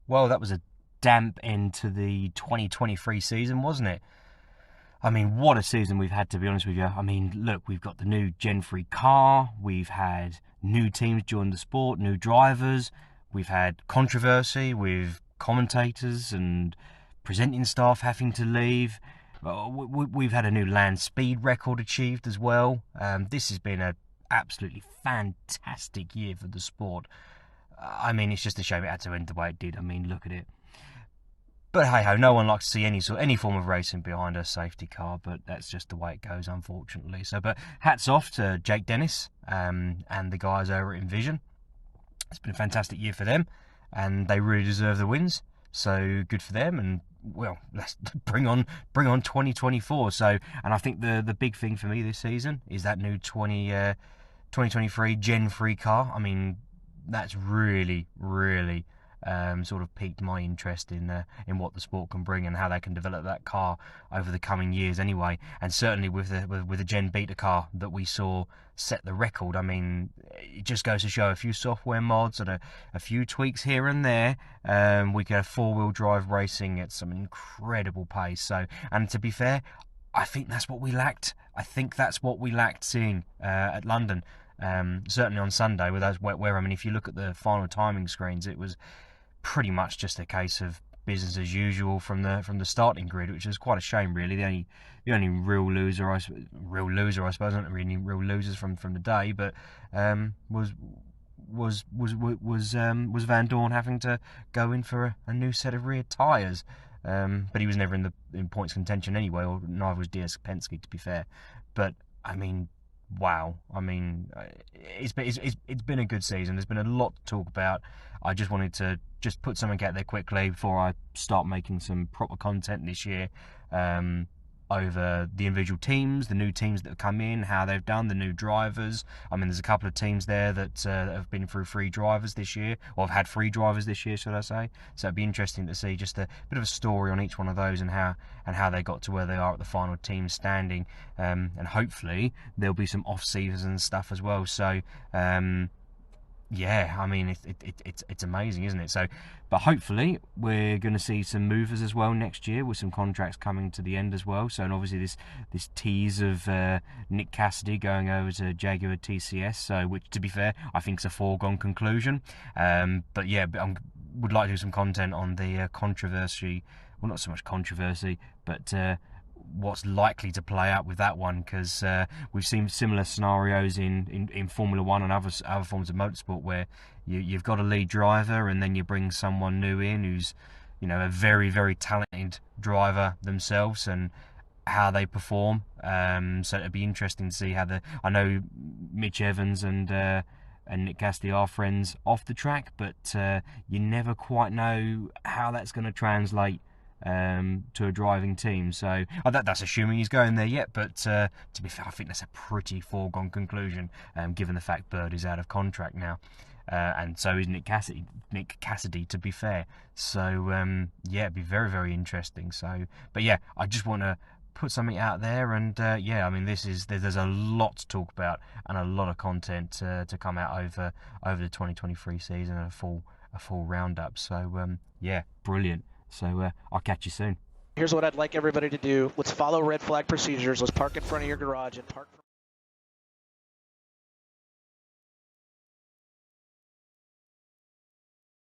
Well, that was a damp end to the 2023 season, wasn't it? I mean, what a season we've had, to be honest with you. I mean, look, we've got the new Gen 3 car, we've had new teams join the sport, new drivers, we've had controversy with commentators and presenting staff having to leave. We've had a new land speed record achieved as well. This has been an absolutely fantastic year for the sport. I mean, it's just a shame it had to end the way it did. I mean, look at it. But hey ho, no one likes to see any form of racing behind a safety car, but that's just the way it goes, unfortunately. So, but hats off to Jake Dennis and the guys over at Envision. It's been a fantastic year for them, and they really deserve the wins. So good for them, and well, let's bring on 2024. So, and I think the big thing for me this season is that new 2023 Gen 3 car. I mean, that's really sort of piqued my interest in what the sport can bring and how they can develop that car over the coming years anyway. And certainly with the Gen Beta car that we saw set the record, I mean, it just goes to show a few software mods and a few tweaks here and there, we could have four-wheel drive racing at some incredible pace. So, and to be fair, I think that's what we lacked. I think that's what we lacked seeing at London. Certainly on Sunday with those wet weather. I mean, if you look at the final timing screens, it was pretty much just a case of business as usual from the starting grid, which is quite a shame, really. The only real loser, I suppose, not really any real losers from the day, but was Van Dorn having to go in for a new set of rear tyres. But he was never in points contention anyway, or neither was DS Penske, to be fair. But I mean, wow! I mean, it's been a good season. There's been a lot to talk about. I just wanted to just put something out there quickly before I start making some proper content this year. Over the individual teams, the new teams that have come in, how they've done, the new drivers. I mean, there's a couple of teams there that have been through free drivers this year, or have had free drivers this year, should I say. So it'd be interesting to see just a bit of a story on each one of those and how they got to where they are at the final team standing. And hopefully there'll be some off-season stuff as well. So, yeah, I mean, it's amazing, isn't it? So, but hopefully we're going to see some movers as well next year, with some contracts coming to the end as well. So, and obviously this tease of Nick Cassidy going over to Jaguar TCS, so which, to be fair, I think is a foregone conclusion. But yeah, I would like to do some content on the controversy. Well, not so much controversy, but what's likely to play out with that one, because we've seen similar scenarios in Formula One and other forms of motorsport where you've got a lead driver and then you bring someone new in who's, you know, a very talented driver themselves, and how they perform. So it'd be interesting to see how I know Mitch Evans and Nick Cassidy are friends off the track, but you never quite know how that's going to translate to a driving team. So that's assuming he's going there yet, but to be fair, I think that's a pretty foregone conclusion, given the fact Bird is out of contract now, and so is Nick Cassidy, to be fair. So yeah, it'd be very interesting. So, but yeah, I just want to put something out there, and yeah, I mean, there's a lot to talk about and a lot of content to come out over the 2023 season, and a full roundup. So yeah, brilliant. So I'll catch you soon. Here's what I'd like everybody to do. Let's follow red flag procedures. Let's park in front of your garage and park.